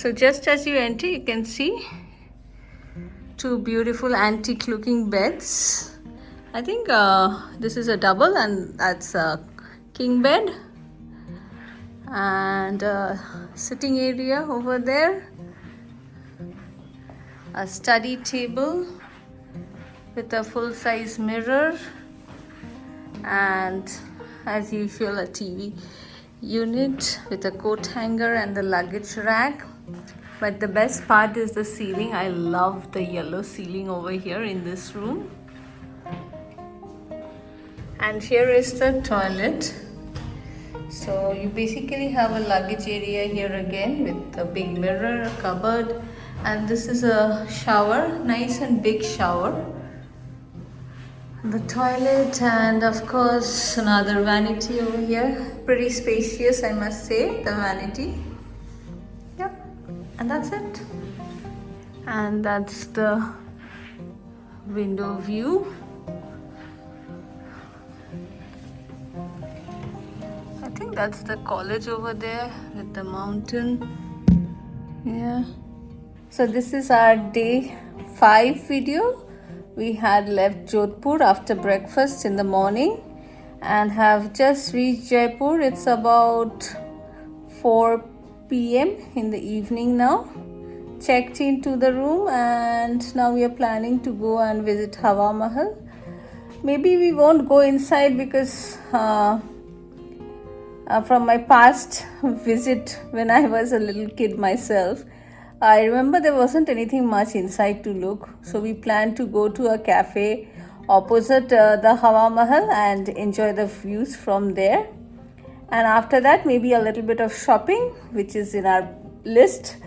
So just as you enter, you can see two beautiful antique looking beds. I think this is a double and that's a king bed. And sitting area over there. A study table with a full-size mirror. And as usual, a TV unit with a coat hanger and the luggage rack. But the best part is the ceiling. I love the yellow ceiling over here in this room. And here is the toilet. So you basically have a luggage area here again with a big mirror, a cupboard, and this is a shower, nice and big shower. The toilet, and of course another vanity over here. Pretty spacious, I must say, the vanity. Yep, and that's it. And that's the window view. I think that's the college over there with the mountain. Yeah. So this is our day 5 video. We had left Jodhpur after breakfast in the morning and have just reached Jaipur. It's about 4 p.m. in the evening now. Checked into the room and now we are planning to go and visit Hawa Mahal. Maybe we won't go inside because from my past visit when I was a little kid myself, I remember there wasn't anything much inside to look. So we planned to go to a cafe opposite the Hawa Mahal and enjoy the views from there. And after that, maybe a little bit of shopping, which is in our list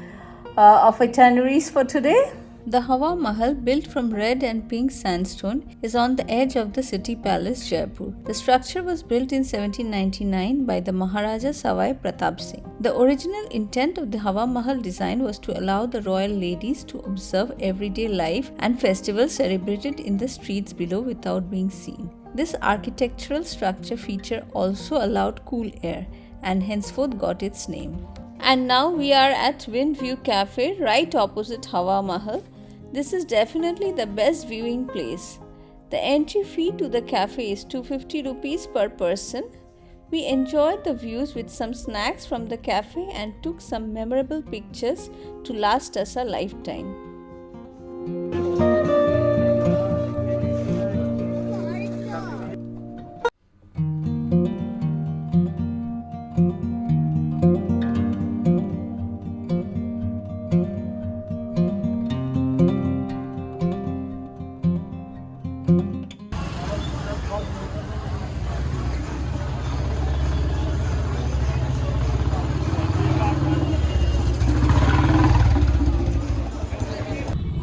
of itineraries for today. The Hawa Mahal, built from red and pink sandstone, is on the edge of the city palace Jaipur. The structure was built in 1799 by the Maharaja Savai Pratap Singh. The original intent of the Hawa Mahal design was to allow the royal ladies to observe everyday life and festivals celebrated in the streets below without being seen. This architectural structure feature also allowed cool air and henceforth got its name. And now we are at Wind View Cafe right opposite Hawa Mahal. This is definitely the best viewing place. The entry fee to the cafe is 250 rupees per person. We enjoyed the views with some snacks from the cafe and took some memorable pictures to last us a lifetime.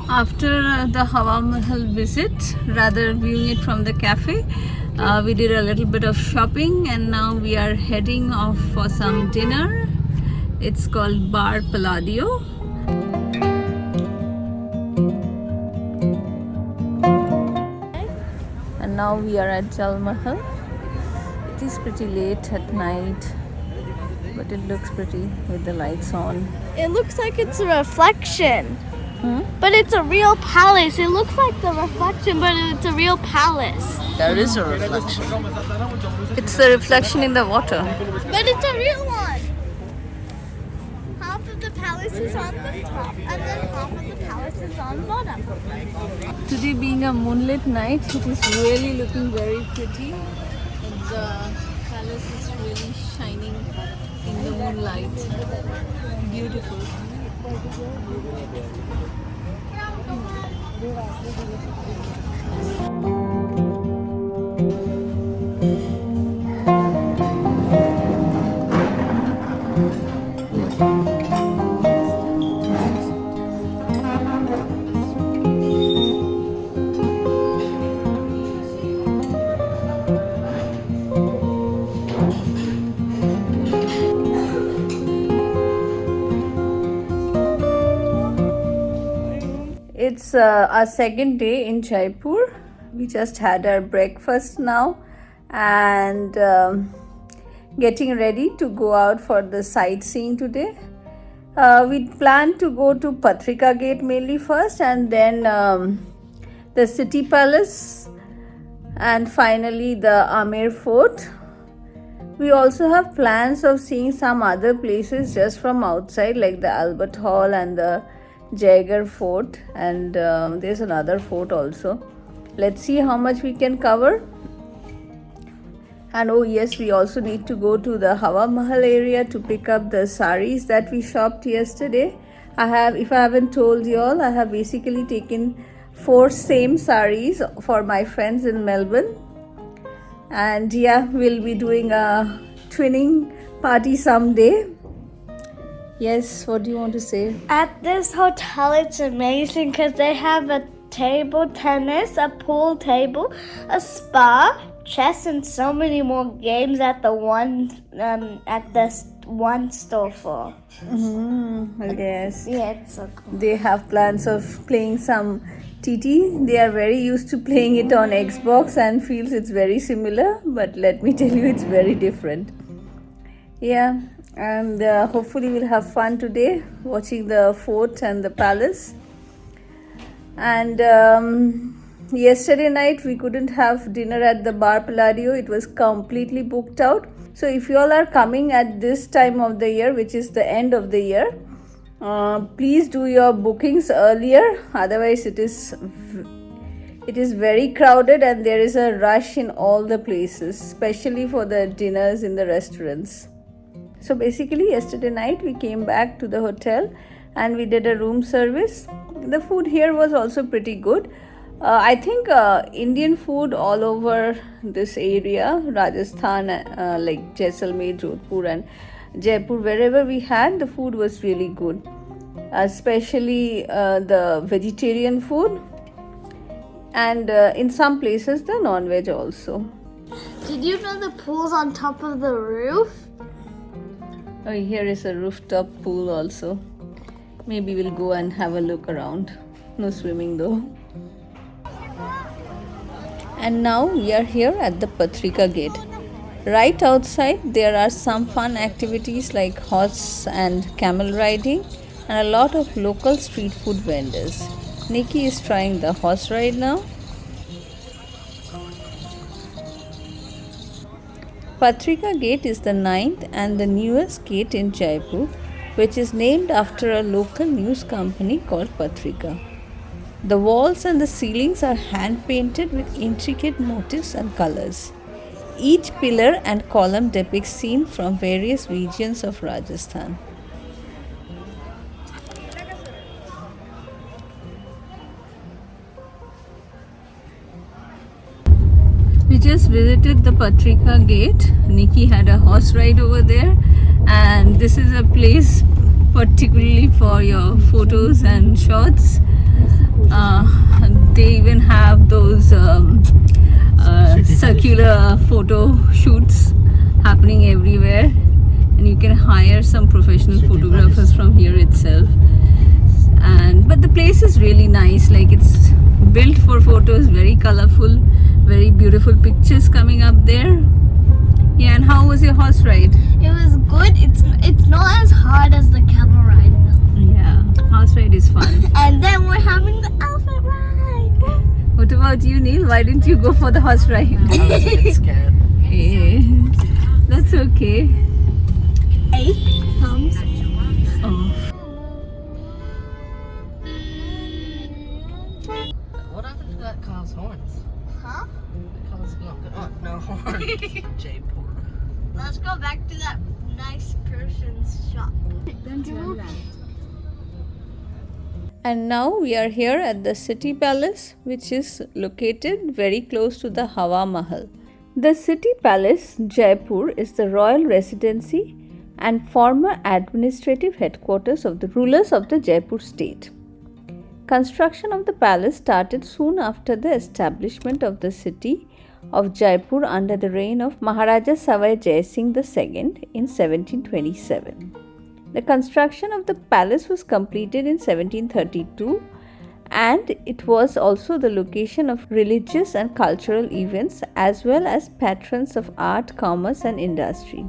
After the Hawa Mahal visit, rather viewing it from the cafe, we did a little bit of shopping and now we are heading off for some dinner. It's called Bar Palladio. And now we are at Jal Mahal. It is pretty late at night, but it looks pretty with the lights on. It looks like it's a reflection. But it's a real palace. It looks like the reflection, but it's a real palace. There is a reflection. It's the reflection in the water. But it's a real one. Half of the palace is on the top, and then half of the palace is on the bottom. Today being a moonlit night, it is really looking very pretty. And the palace is really shining in the moonlight. Beautiful. It's our second day in Jaipur. We just had our breakfast now and getting ready to go out for the sightseeing today. We plan to go to Patrika Gate mainly first, and then the City Palace, and finally the Amer Fort. We also have plans of seeing some other places just from outside, like the Albert Hall and the Jaeger Fort, and there's another fort also. Let's see how much we can cover. And oh yes, we also need to go to the Hawa Mahal area to pick up the saris that we shopped yesterday. If I haven't told you all, I have basically taken 4 same saris for my friends in Melbourne. And yeah, we'll be doing a twinning party someday. Yes, what do you want to say? At this hotel, it's amazing because they have a table tennis, a pool table, a spa, chess, and so many more games at the one store for. Yes. Yeah, it's so cool. They have plans of playing some TT. They are very used to playing it on Xbox and feels it's very similar, but let me tell you, it's very different. Yeah, and hopefully we'll have fun today watching the fort and the palace. And yesterday night we couldn't have dinner at the Bar Palladio. It was completely booked out. So if you all are coming at this time of the year, which is the end of the year, please do your bookings earlier. Otherwise it is very crowded and there is a rush in all the places, especially for the dinners in the restaurants. So basically yesterday night we came back to the hotel and we did a room service. The food here was also pretty good. I think Indian food all over this area, Rajasthan, like Jaisalmer, Jodhpur and Jaipur, wherever we had, the food was really good. Especially the vegetarian food, and in some places the non-veg also. Did you know the pool's on top of the roof? Oh, here is a rooftop pool also. Maybe we'll go and have a look around. No swimming though. And now we are here at the Patrika Gate. Right outside there are some fun activities like horse and camel riding and a lot of local street food vendors. Nikki is trying the horse ride now. Patrika Gate is the 9th and the newest gate in Jaipur, which is named after a local news company called Patrika. The walls and the ceilings are hand painted with intricate motifs and colors. Each pillar and column depicts scenes from various regions of Rajasthan. We just visited the Patrika Gate. Nikki had a horse ride over there, and this is a place particularly for your photos and shots. They even have those circular photo shoots happening everywhere, and you can hire some professional photographers from here itself. But the place is really nice, like it's built for photos, very colorful, very beautiful pictures coming up there. Yeah, and how was your horse ride? It was good. It's not as hard as the camel ride though. Yeah, horse ride is fun. And then we're having the elephant ride. What about you, Neil? Why didn't you go for the horse ride? I was a bit scared. Hey, that's okay. 8 thumbs. Oh. What happened to that car's horns? Huh? The car's got no horns. Jaipur. Let's go back to that nice person's shop. And now we are here at the City Palace, which is located very close to the Hawa Mahal. The City Palace, Jaipur, is the royal residency and former administrative headquarters of the rulers of the Jaipur state. Construction of the palace started soon after the establishment of the city of Jaipur under the reign of Maharaja Savai Jai Singh II in 1727. The construction of the palace was completed in 1732, and it was also the location of religious and cultural events as well as patrons of art, commerce and industry.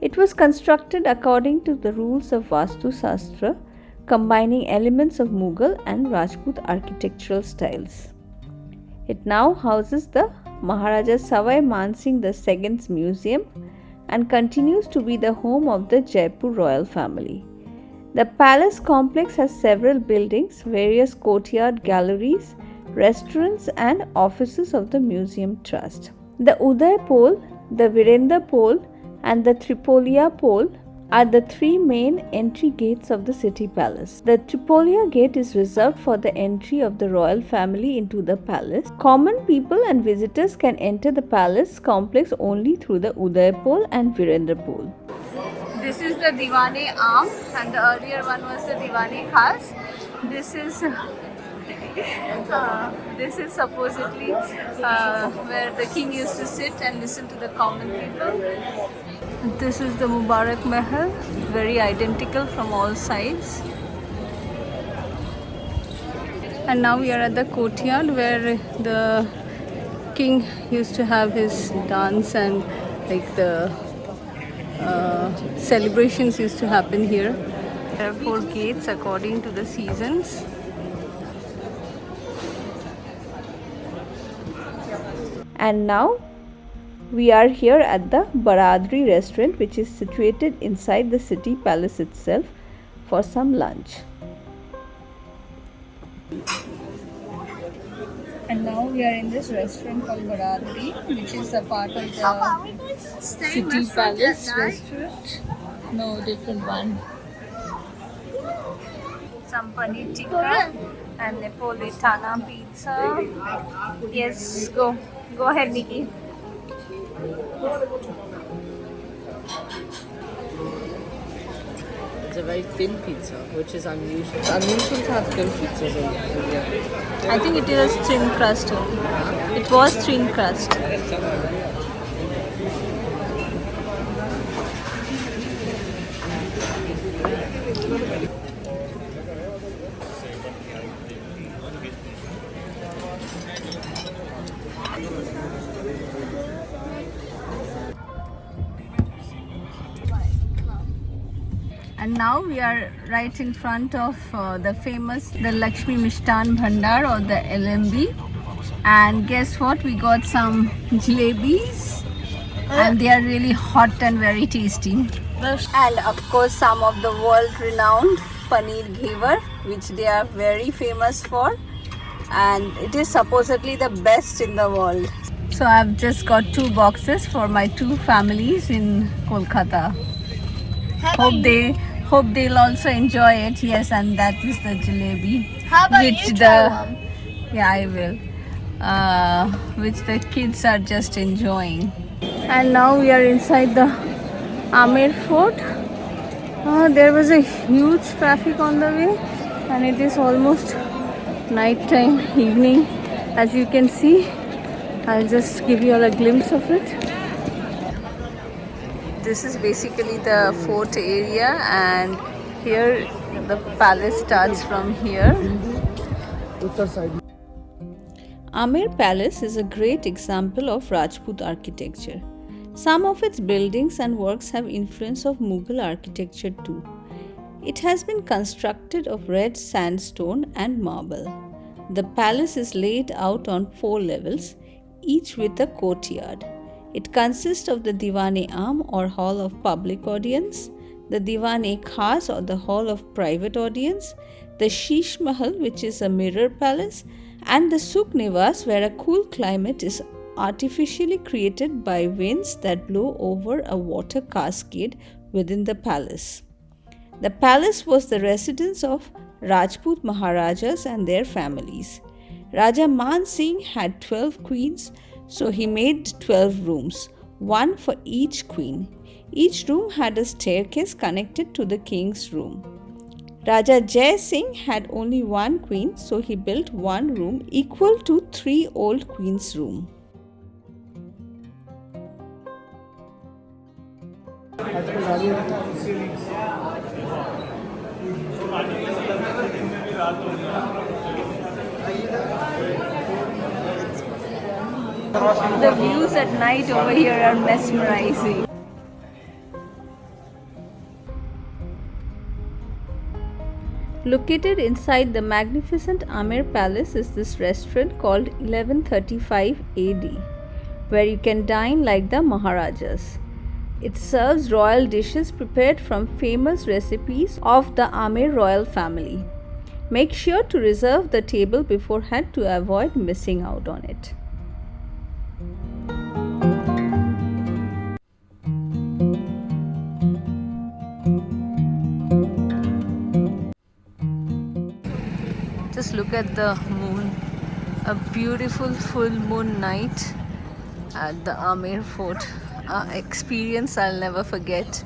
It was constructed according to the rules of Vastu Shastra, combining elements of Mughal and Rajput architectural styles. It now houses the Maharaja Savai Mansingh II's museum and continues to be the home of the Jaipur royal family. The palace complex has several buildings, various courtyard galleries, restaurants and offices of the museum trust. The Uday Pole, the Virendra Pole and the Tripolia Pole are the three main entry gates of the city palace. The Tripolia gate is reserved for the entry of the royal family into the palace. Common people and visitors can enter the palace complex only through the Uday Pole and Virendra Pole. This is the Diwane Arm and the earlier one was the Diwane Khas. This is supposedly where the king used to sit and listen to the common people. This is the Mubarak Mahal, very identical from all sides. And now we are at the courtyard where the king used to have his dance and like the celebrations used to happen here. There are 4 gates according to the seasons. And now we are here at the Baradri restaurant, which is situated inside the city palace itself, for some lunch. And now we are in this restaurant called Baradri, which is a part of the city palace restaurant. No, different one. Some paneer tikka and Napolitana pizza. Yes, go ahead, Nikki. It's a very thin pizza, which is unusual. It's unusual to have thin pizzas in India. I think it is thin crust only. It was thin crust. And now we are right in front of the Lakshmi Mishtan Bhandar or the LMB. And guess what? We got some jalebis and they are really hot and very tasty. And of course some of the world renowned paneer ghewar, which they are very famous for. And it is supposedly the best in the world. So I've just got 2 boxes for my 2 families in Kolkata. Hope they'll also enjoy it. Yes, and that is the jalebi. How about you try one? Yeah, I will. Which the kids are just enjoying. And now we are inside the Amer Fort. There was a huge traffic on the way, and it is almost night time, evening. As you can see, I'll just give you all a glimpse of it. This is basically the fort area, and here the palace starts from here. Amer Palace is a great example of Rajput architecture. Some of its buildings and works have influence of Mughal architecture too. It has been constructed of red sandstone and marble. The palace is laid out on 4 levels, each with a courtyard. It consists of the Diwane Arm or Hall of Public Audience, the Diwane Khas or the Hall of Private Audience, the Sheesh Mahal, which is a mirror palace, and the Sukh Nivas, where a cool climate is artificially created by winds that blow over a water cascade within the palace. The palace was the residence of Rajput Maharajas and their families. Raja Man Singh had 12 queens, so he made 12 rooms, 1 for each queen. Each room had a staircase connected to the king's room. Raja Jai Singh had only 1 queen, so he built 1 room equal to 3 old queens' room. The views at night over here are mesmerizing. Located inside the magnificent Amer Palace is this restaurant called 1135 AD, where you can dine like the Maharajas. It serves royal dishes prepared from famous recipes of the Amer royal family. Make sure to reserve the table beforehand to avoid missing out on it. Just look at the moon, a beautiful full moon night at the Amer Fort. Experience I'll never forget.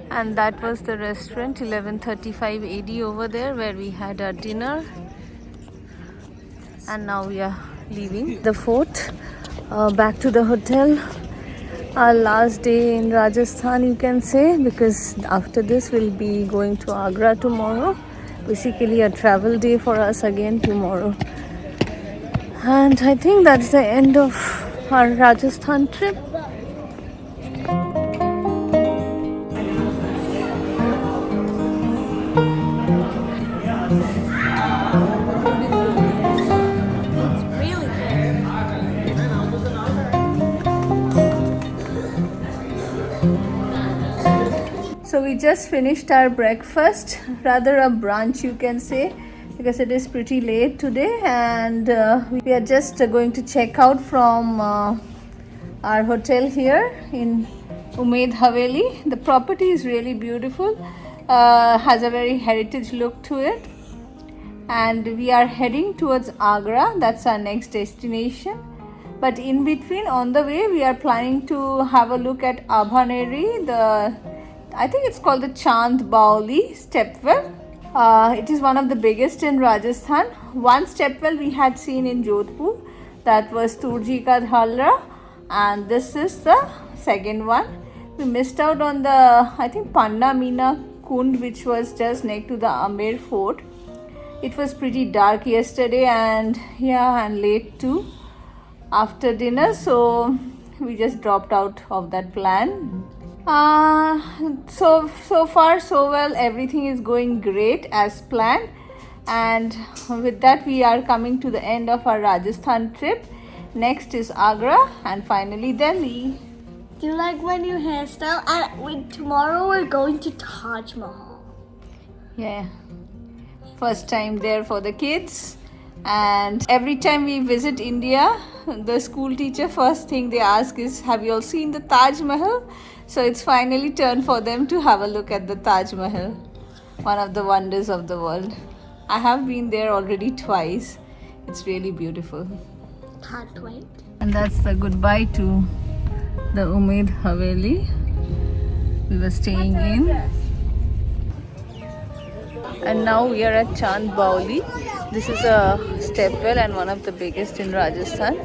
And that was the restaurant 1135 AD over there where we had our dinner. And now we are leaving the fort back to the hotel. Our last day in Rajasthan, you can say, because after this we'll be going to Agra tomorrow. Basically a travel day for us again tomorrow. And I think that's the end of our Rajasthan trip. So we just finished our breakfast, rather a brunch you can say, because it is pretty late today, and we are just going to check out from our hotel here in Umaid Haveli. The property is really beautiful, has a very heritage look to it, and we are heading towards Agra. That's our next destination. But in between, on the way, we are planning to have a look at Abhaneri, I think it's called the Chand Bauli stepwell. It is one of the biggest in Rajasthan. One stepwell we had seen in Jodhpur, that was Turji Ka Dhalra, and this is the second one. We missed out on the, I think, Panda Meena Kund, which was just next to the Amer Fort. It was pretty dark yesterday and late too after dinner, so we just dropped out of that plan. So far so well, everything is going great as planned, and with that we are coming to the end of our Rajasthan trip. Next is Agra and finally Delhi. Do you like my new hairstyle? And tomorrow we're going to Taj Mahal. Yeah, first time there for the kids, and every time we visit India, the school teacher first thing they ask is, have you all seen the Taj Mahal? So it's finally turn for them to have a look at the Taj Mahal, one of the wonders of the world. I have been there already twice. It's really beautiful. Can't wait. And that's the goodbye to the Umaid Haveli we were staying in. And now we are at Chand Bauli. This is a stepwell and one of the biggest in Rajasthan.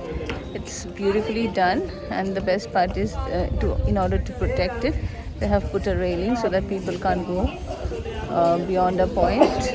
It's beautifully done, and the best part is in order to protect it, they have put a railing so that people can't go beyond a point.